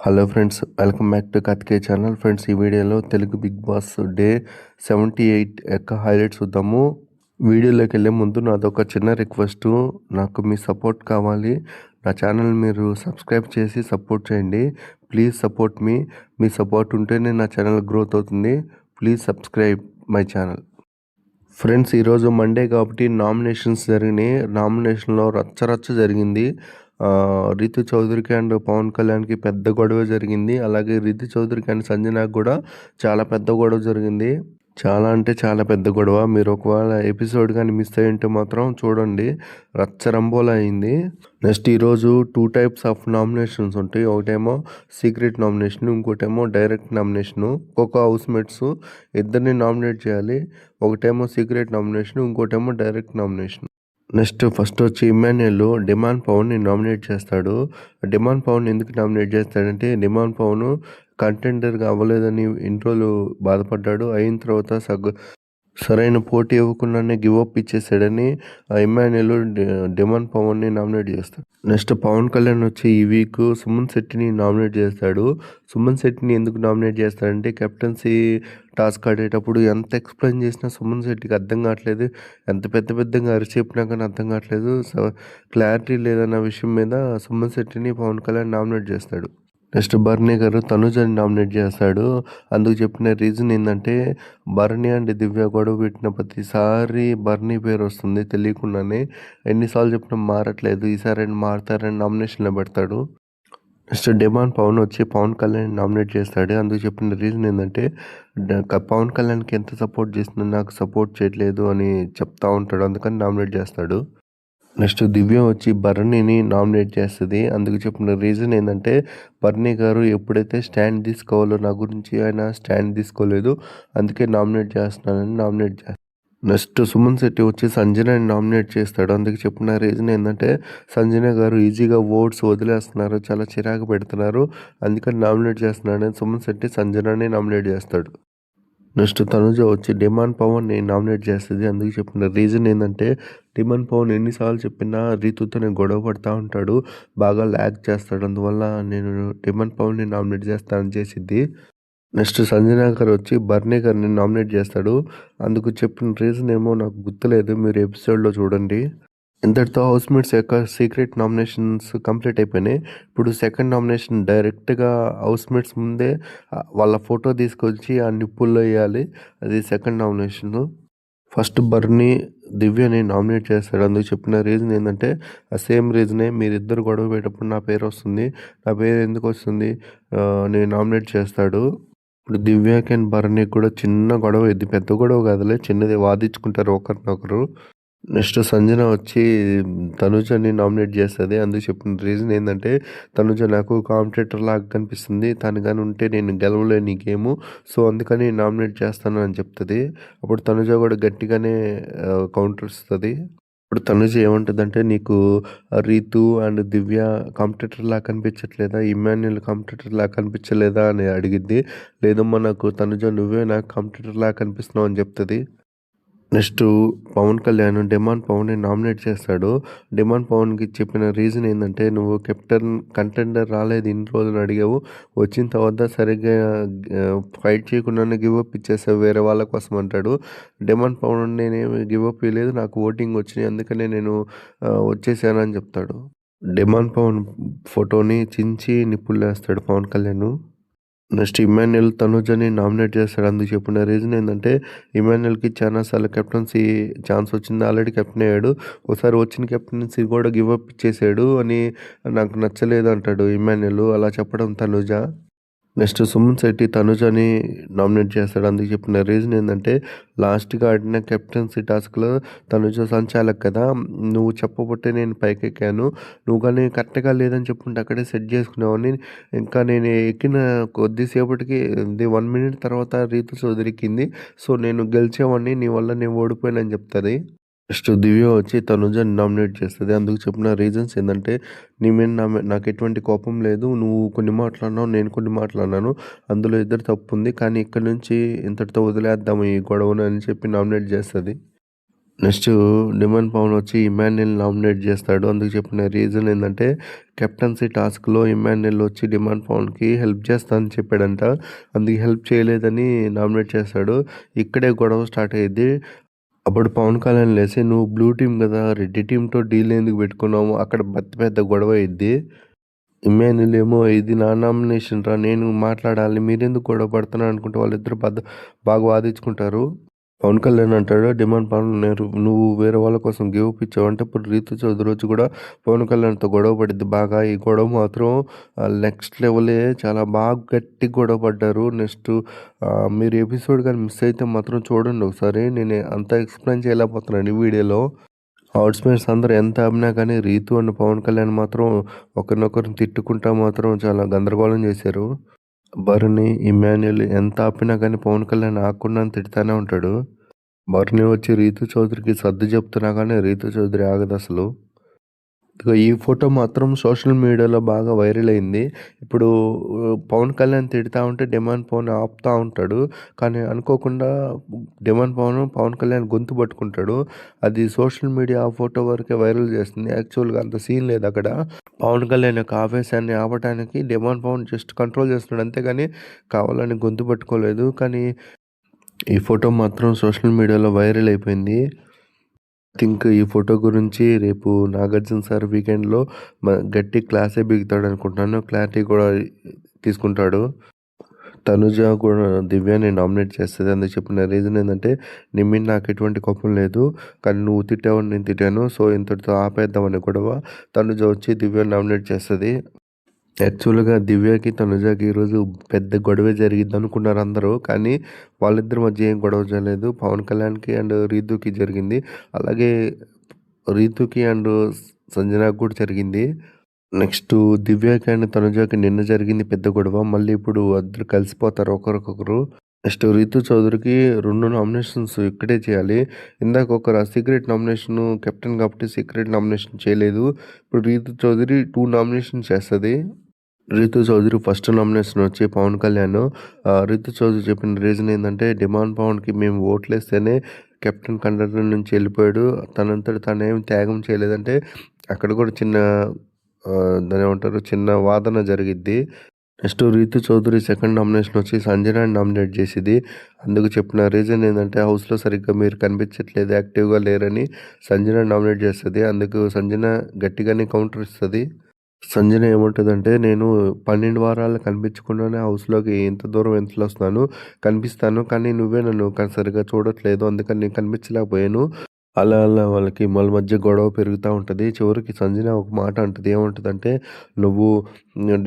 Hello friends, welcome back to కత్కే channel. Friends, ఈ వీడియోలో తెలుగు బిగ్ బాస్ డే 78 యొక్క హైలైట్స్ చూద్దాము. వీడియోలోకి వెళ్ళే ముందు నాదొక చిన్న రిక్వెస్ట్, నాకు మీ సపోర్ట్ కావాలి. నా ఛానల్ మీరు సబ్స్క్రైబ్ చేసి సపోర్ట్ చేయండి. ప్లీజ్ సపోర్ట్ మీ సపోర్ట్ ఉంటేనే నా ఛానల్ గ్రోత్ అవుతుంది. Please subscribe my channel. Friends, ఈరోజు మండే కాబట్టి నామినేషన్స్ జరిగినాయి. నామినేషన్లో రచ్చ జరిగింది. రితు చౌదరికి అండ్ పవన్ కళ్యాణ్కి పెద్ద గొడవ జరిగింది. అలాగే రితు చౌదరికి అండ్ సంజనాకి కూడా చాలా పెద్ద గొడవ జరిగింది. చాలా అంటే చాలా పెద్ద గొడవ. మీరు ఒకవేళ ఎపిసోడ్ కానీ మిస్ అయ్యింటే మాత్రం చూడండి, రచ్చరంబోలా అయింది. నెక్స్ట్ ఈరోజు 2 టైప్స్ ఆఫ్ నామినేషన్స్ ఉంటాయి. ఒకటేమో సీక్రెట్ నామినేషన్, ఇంకోటేమో డైరెక్ట్ నామినేషను. ఒక్కొక్క హౌస్మేట్స్ ఇద్దరిని నామినేట్ చేయాలి. ఒకటేమో సీక్రెట్ నామినేషన్, ఇంకోటేమో డైరెక్ట్ నామినేషన్. నెక్స్ట్ ఫస్ట్ వచ్చి ఇమాన్యుయల్ డిమాండ్ పవన్ని నామినేట్ చేస్తాడు. డిమాండ్ పవన్ ఎందుకు నామినేట్ చేస్తాడంటే, డిమాండ్ పవన్ కంటెండర్గా అవ్వలేదని ఇన్ని రోజులు బాధపడ్డాడు. అయిన తర్వాత సరైన పోటీ ఇవ్వకుండానే గివ్ అప్ ఇచ్చేసాడని ఇమాన్యుయల్ డిమాండ్ పవన్ని నామినేట్ చేస్తాడు. నెక్స్ట్ పవన్ కళ్యాణ్ వచ్చి ఈ వీక్ సుమన్ శెట్టిని నామినేట్ చేస్తాడు. సుమన్ శెట్టిని ఎందుకు నామినేట్ చేస్తాడంటే, కెప్టెన్సీ టాస్క్ ఆడేటప్పుడు ఎంత ఎక్స్ప్లెయిన్ చేసినా సుమన్ శెట్టికి అర్థం కావట్లేదు. ఎంత పెద్దగా అరిచి చెప్పినా కానీ అర్థం కావట్లేదు. క్లారిటీ లేదన్న విషయం మీద సుమన్ శెట్టిని పవన్ కళ్యాణ్ నామినేట్ చేస్తాడు. నెక్స్ట్ భరణి గారు తనుజని నామినేట్ చేస్తాడు. అందుకు చెప్పిన రీజన్ ఏంటంటే, భరణి అండ్ దివ్య గొడవ పెట్టిన ప్రతిసారి భరణి పేరు వస్తుంది తెలియకుండానే. ఎన్నిసార్లు చెప్పినా మారట్లేదు. ఈసారి మారుతారని నామినేషన్లో పెడతాడు. నెక్స్ట్ డిమాండ్ పవన్ వచ్చి పవన్ కళ్యాణ్ నామినేట్ చేస్తాడు. అందుకు చెప్పిన రీజన్ ఏంటంటే, పవన్ కళ్యాణ్కి ఎంత సపోర్ట్ చేసినా నాకు సపోర్ట్ చేయట్లేదు అని చెప్తా ఉంటాడు. అందుకని నామినేట్ చేస్తాడు. నెక్స్ట్ దివ్య వచ్చి భరణిని నామినేట్ చేస్తుంది. అందుకు చెప్పిన రీజన్ ఏంటంటే, భరణి గారు ఎప్పుడైతే స్టాండ్ తీసుకోవాలో నా గురించి ఆయన స్టాండ్ తీసుకోలేదు, అందుకే నామినేట్ చేస్తున్నానని నామినేట్ చేస్తాడు. నెక్స్ట్ సుమన్ శెట్టి వచ్చి సంజనాని నామినేట్ చేస్తాడు. అందుకు చెప్పిన రీజన్ ఏంటంటే, సంజన గారు ఈజీగా ఓట్స్ వదిలేస్తున్నారు, చాలా చిరాకు పెడుతున్నారు, అందుకని నామినేట్ చేస్తున్నాడని సుమన్ శెట్టి సంజనాని నామినేట్ చేస్తాడు. నెక్స్ట్ తనుజ వచ్చి డిమాండ్ పవన్ని నామినేట్ చేస్తుంది. అందుకు చెప్పిన రీజన్ ఏంటంటే, డిమాండ్ పవన్ ఎన్నిసార్లు చెప్పినా రీతుతో నేను గొడవ పడుతూ ఉంటాడు, బాగా ల్యాగ్ చేస్తాడు, అందువల్ల నేను డిమాండ్ పవన్ని నామినేట్ చేస్తానని చేసిద్ది. నెక్స్ట్ సంజనా గారు వచ్చి భరణి గారిని నామినేట్ చేస్తాడు. అందుకు చెప్పిన రీజన్ ఏమో నాకు గుర్తులేదు, మీరు ఎపిసోడ్లో చూడండి. ఇంతటితో హౌస్మేట్స్ యొక్క సీక్రెట్ నామినేషన్స్ కంప్లీట్ అయిపోయినాయి. ఇప్పుడు సెకండ్ నామినేషన్ డైరెక్ట్గా హౌస్మేట్స్ ముందే వాళ్ళ ఫోటో తీసుకొచ్చి ఆ నిప్పుల్లో వేయాలి. అది సెకండ్ నామినేషన్. ఫస్ట్ భరణి దివ్యని నామినేట్ చేస్తాడు. అందుకు చెప్పిన రీజన్ ఏంటంటే, ఆ సేమ్ రీజనే, మీరిద్దరు గొడవ పెట్టేటప్పుడు నా పేరు వస్తుంది, నా పేరు ఎందుకు వస్తుంది, నేను నామినేట్ చేస్తాడు. ఇప్పుడు దివ్యకి అండ్ భరణికి కూడా చిన్న గొడవ, ఇది పెద్ద గొడవ కాదులే, చిన్నది, వాదించుకుంటారు ఒకరినొకరు. నెక్స్ట్ సంజన వచ్చి తనుజని నామినేట్ చేస్తుంది. అందుకు చెప్పిన రీజన్ ఏంటంటే, తనుజ నాకు కాంపిటేటర్ లాగా కనిపిస్తుంది, తను కానీ ఉంటే నేను గెలవలేను ఈ గేము, సో అందుకని నామినేట్ చేస్తాను అని చెప్తుంది. అప్పుడు తనుజ కూడా గట్టిగానే కౌంటర్ ఇస్తుంది. ఇప్పుడు తనుజ ఏమంటుందంటే, నీకు రీతు అండ్ దివ్య కాంపిటేటర్ లాగా కనిపించట్లేదా, ఇమాన్యుయల్ కాంపిటేటర్ లాగా కనిపించలేదా అని అడిగింది. లేదమ్మా, నాకు తనుజ నువ్వే నాకు కాంపిటేటర్ లాగా కనిపిస్తున్నావు అని చెప్తుంది. నెక్స్ట్ పవన్ కళ్యాణ్ డిమాండ్ పవన్ని నామినేట్ చేస్తాడు. డిమాండ్ పవన్కి చెప్పిన రీజన్ ఏంటంటే, నువ్వు కంటెండర్ రాలేదు ఇన్ని రోజులు అడిగావు, వచ్చిన తర్వాత సరిగ్గా ఫైట్ చేయకుండానే గివప్ ఇచ్చేసావు వేరే వాళ్ళ కోసం అంటాడు. డిమాండ్ పవన్ నేనేమి గివప్ ఇవ్వలేదు, నాకు ఓటింగ్ వచ్చినాయి, అందుకనే నేను వచ్చేసాను అని చెప్తాడు. డిమాండ్ పవన్ ఫోటోని చించి నిప్పులు వేస్తాడు పవన్ కళ్యాణ్. నెక్స్ట్ ఇమాన్యుయల్ తనుజని నామినేట్ చేస్తాడు. అందుకు చెప్పిన రీజన్ ఏంటంటే, ఇమాన్యుయల్కి చాలాసార్లు కెప్టెన్సీ ఛాన్స్ వచ్చింది, ఆల్రెడీ కెప్టెన్ అయ్యాడు, ఒకసారి వచ్చిన కెప్టెన్సీ కూడా గివప్ ఇచ్చేసాడు అని నాకు నచ్చలేదు అంటాడు ఇమాన్యుయల్. అలా చెప్పడం తనుజ. నెక్స్ట్ సుమన్ శెట్టి తనుజని నామినేట్ చేస్తాడు. అందుకు చెప్పిన రీజన్ ఏంటంటే, లాస్ట్గా ఆడిన కెప్టెన్సీ టాస్క్లో తనుజ సంచాలక్ కదా, నువ్వు చెప్పబట్టే నేను పైకెక్కాను, నువ్వు కానీ కరెక్ట్గా లేదని చెప్పుకుంటే అక్కడే సెట్ చేసుకునేవాడిని, ఇంకా నేను ఎక్కిన కొద్దిసేపటికి 1 మినిట్ తర్వాత రీతు చౌదరికింది, సో నేను గెలిచేవాడిని, నీ వల్ల నేను ఓడిపోయానని చెప్తుంది. నెక్స్ట్ దివ్య వచ్చి తనుజని నామినేట్ చేస్తుంది. అందుకు చెప్పిన రీజన్స్ ఏంటంటే, నీ మీద నాకు ఎటువంటి కోపం లేదు, నువ్వు కొన్ని మాట్లాడినావు, నేను కొన్ని మాట్లాడినాను, అందులో ఇద్దరు తప్పు ఉంది, కానీ ఇక్కడ నుంచి ఇంతటితో వదిలేద్దాము ఈ గొడవను అని చెప్పి నామినేట్ చేస్తుంది. నెక్స్ట్ 'డిమాండ్ పవన్' వచ్చి ఇమాన్యుయల్ నామినేట్ చేస్తాడు. అందుకు చెప్పిన రీజన్ ఏందంటే కెప్టెన్సీ టాస్క్‌లో ఇమాన్యుయల్ వచ్చి 'డిమాండ్ పవన్‌కి హెల్ప్ చేస్తా అని చెప్పాడంట. అందుకు హెల్ప్ చేయలేదని నామినేట్ చేస్తాడు. ఇక్కడే గొడవ స్టార్ట్ అయ్యిద్ది. అప్పుడు పవన్ కళ్యాణ్ లేసి "నువ్వు బ్లూ టీమ్ కదా! రెడ్ టీమ్‌తో డీల్ ఎందుకు పెట్టుకున్నావు?" అక్కడ పెద్ద గొడవ అయ్యిద్ది. ఇమాన్యుయల్ ఏమో "ఇది నా నామినేషన్ రా! నేను మాట్లాడాలి. మీరెందుకు గొడవ పడుతున్నారు" అనుకుంటే వాళ్ళిద్దరూ బాగా వాదించుకుంటారు. పవన్ కళ్యాణ్ అంటాడు డిమాండ్ పవన్ నువ్వు వేరే వాళ్ళ కోసం గివ్ అప్ ఇచ్చావు అంటే ఇప్పుడు రీతు చౌదరి వచ్చి కూడా పవన్ కళ్యాణ్తో గొడవ పడిద్ది బాగా. ఈ గొడవ మాత్రం నెక్స్ట్ లెవెలే, చాలా బాగా గట్టి గొడవ పడ్డారు. నెక్స్ట్ మీరు ఎపిసోడ్ కానీ మిస్ అయితే మాత్రం చూడండి ఒకసారి. నేను అంత ఎక్స్ప్లెయిన్ చేయలేకపోతున్నాను ఈ వీడియోలో. హౌస్మేట్స్ అందరూ ఎంత ఆపినా కానీ రీతు అండ్ పవన్ కళ్యాణ్ మాత్రం ఒకరినొకరిని తిట్టుకుంటా మాత్రం చాలా గందరగోళం చేశారు. భరణి, ఇమాన్యుయల్ ఎంత ఆపినా కానీ పవన్ కళ్యాణ్ ఆగకుండా తిడుతూనే ఉంటాడు. భరణి వచ్చి రీతు చౌదరికి సర్ది చెప్తున్నా కానీ రీతు చౌదరి ఆగదు అసలు. ఇదిగో ఈ ఫోటో మాత్రం సోషల్ మీడియాలో బాగా వైరల్ అయింది. ఇప్పుడు పవన్ కళ్యాణ్ తిడతా ఉంటే డిమాండ్ పవన్ ఆపుతా ఉంటాడు. కానీ అనుకోకుండా పవన్ కళ్యాణ్ గొంతు పట్టుకుంటాడు. అది సోషల్ మీడియా ఆ ఫోటో వరకే వైరల్ చేస్తుంది. యాక్చువల్గా అంత సీన్ లేదు అక్కడ. పవన్ కళ్యాణ్ యొక్క ఆవేశాన్ని ఆపడానికి డిమాండ్ పవన్ జస్ట్ కంట్రోల్ చేస్తున్నాడు అంతేగాని కావాలని గొంతు పట్టుకోలేదు. కానీ ఈ ఫోటో మాత్రం సోషల్ మీడియాలో వైరల్ అయిపోయింది. థింక్ ఈ ఫోటో గురించి రేపు నాగార్జున సార్ వీకెండ్లో గట్టి క్లాసే బిగుతాడు అనుకుంటున్నాను. క్లారిటీ కూడా తీసుకుంటాడు. తనుజ కూడా దివ్యాని నామినేట్ చేస్తుంది. అందుకు చెప్పిన రీజన్ ఏంటంటే నీ మీద నాకు ఎటువంటి కోపం లేదు, కానీ నువ్వు తిట్టావని నేను తిట్టాను, సో ఇంతటితో ఆపేద్దామని గొడవ. తనుజ వచ్చి దివ్యాని నామినేట్ చేస్తుంది. యాక్చువల్గా దివ్యకి తనుజకి ఈరోజు పెద్ద గొడవే జరిగిద్ది అనుకున్నారు అందరూ. కానీ వాళ్ళిద్దరి మధ్య ఏం గొడవ జరగలేదు. పవన్ కళ్యాణ్కి అండ్ రీతుకి జరిగింది. అలాగే రీతుకి అండ్ సంజనాకి కూడా జరిగింది. నెక్స్ట్ దివ్యకి అండ్ తనుజకి నిన్న జరిగింది పెద్ద గొడవ. మళ్ళీ ఇప్పుడు అందరు కలిసిపోతారు ఒకరికొకరు. నెక్స్ట్ రీతు చౌదరికి 2 నామినేషన్స్ ఇక్కడే చేయాలి. ఇందాక ఒక సీక్రెట్ నామినేషన్ కెప్టెన్ కాబట్టి సీక్రెట్ నామినేషన్ చేయలేదు. ఇప్పుడు రీతు చౌదరి 2 నామినేషన్ చేస్తుంది. రీతు చౌదరి ఫస్ట్ నామినేషన్ వచ్చి పవన్ కళ్యాణ్. రీతు చౌదరి చెప్పిన రీజన్ ఏంటంటే డిమాండ్ పవన్కి మేము ఓట్లేస్తేనే కెప్టెన్ కండక్టర్ నుంచి వెళ్ళిపోయాడు, తనంతట తనేం త్యాగం చేయలేదంటే అక్కడ కూడా చిన్న దాని ఏమంటారు చిన్న వాదన జరిగిద్ది. Next Rithu Chowdary second nomination వచ్చి సంజనాని నామినేట్ చేసింది. అందుకు చెప్పిన రీజన్ ఏంటంటే హౌస్లో సరిగ్గా మీరు కనిపించట్లేదు, యాక్టివ్గా లేరని సంజన నామినేట్ చేస్తుంది. అందుకు సంజన గట్టిగానే కౌంటర్ ఇస్తుంది. సంజన ఏముంటుందంటే నేను 12 వారాలు కనిపించకుండానే హౌస్లోకి ఎంత దూరం ఎంతలో వస్తున్నాను, కనిపిస్తాను, కానీ నువ్వే నన్ను సరిగ్గా చూడట్లేదు, అందుకని నేను కనిపించలేకపోయాను. అలా వాళ్ళకి వాళ్ళ మధ్య గొడవ పెరుగుతూ ఉంటుంది. చివరికి సంజన ఒక మాట అంటుంది. ఏమంటుందంటే నువ్వు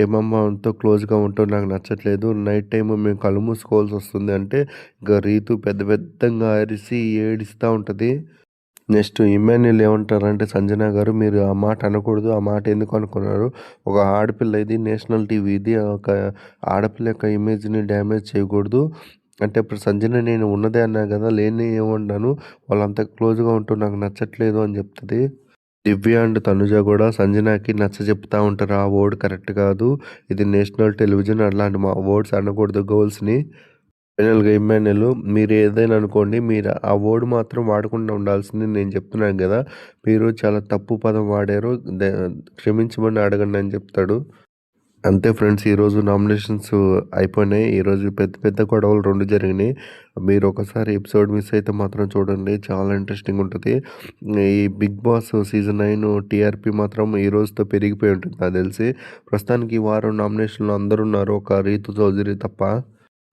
డిమమ్మతో క్లోజ్గా ఉంటావు, నాకు నచ్చట్లేదు, నైట్ టైం మేము కళ్ళు మూసుకోవాల్సి వస్తుంది అంటే ఇంకా రీతు పెద్దగా అరిసి ఏడుస్తూ ఉంటుంది. నెక్స్ట్ ఇమాన్యుయల్ ఏమంటారంటే సంజన గారు మీరు ఆ మాట అనకూడదు, ఆ మాట ఎందుకు అనుకున్నారు, ఒక ఆడపిల్ల ఇది, నేషనల్ టీవీ ఇది, ఒక ఆడపిల్ల యొక్క ఇమేజ్ని డ్యామేజ్ చేయకూడదు అంటే ఇప్పుడు సంజన నేను ఉన్నదే అన్నా కదా, లేని ఏమన్నాను, వాళ్ళంతా క్లోజ్గా ఉంటూ నాకు నచ్చట్లేదు అని చెప్తుంది. దివ్య అండ్ తనుజ కూడా సంజనకి నచ్చ చెప్తా ఉంటారు ఆ వర్డ్ కరెక్ట్ కాదు, ఇది నేషనల్ టెలివిజన్, అట్లాంటి మా వర్డ్స్ అనకూడదు గర్ల్స్ని. ఫైనల్గా ఇమ్మాన్యుయల్ మీరు ఏదైనా అనుకోండి, మీరు ఆ వర్డ్ మాత్రం వాడకుండా ఉండాల్సింది నేను చెప్తున్నాను కదా, మీరు చాలా తప్పు పదం వాడారు, క్షమించమని అడగండి అని చెప్తాడు. అంతే ఫ్రెండ్స్, ఈరోజు నామినేషన్స్ అయిపోయినాయి. ఈరోజు పెద్ద గొడవలు 2 జరిగినాయి. మీరు ఒకసారి ఎపిసోడ్ మిస్ అయితే మాత్రం చూడండి, చాలా ఇంట్రెస్టింగ్ ఉంటుంది. ఈ బిగ్ బాస్ సీజన్ 9 టీఆర్పీ మాత్రం ఈ రోజుతో పెరిగిపోయి ఉంటుంది నాకు తెలిసి. ప్రస్తుతానికి ఈ వారం నామినేషన్లో అందరూ ఉన్నారు, ఒక రీతు చౌదరి తప్ప.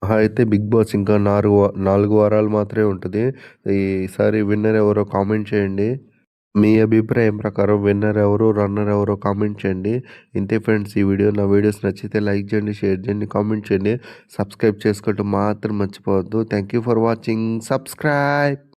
అయితే బిగ్ బాస్ ఇంకా 4 వారాలు మాత్రమే ఉంటుంది. ఈసారి విన్నర్ ఎవరో కామెంట్ చేయండి. మీ అభిప్రాయం ప్రకారం విన్నర్ ఎవరు, రన్నర్ ఎవరో కామెంట్ చేయండి. ఇంతే ఫ్రెండ్స్ ఈ వీడియో. నా వీడియోస్ నచ్చితే లైక్ చేయండి, షేర్ చేయండి, కామెంట్ చేయండి. సబ్స్క్రైబ్ చేసుకోవటం మాత్రం మర్చిపోవద్దు. Thank you for watching. Subscribe.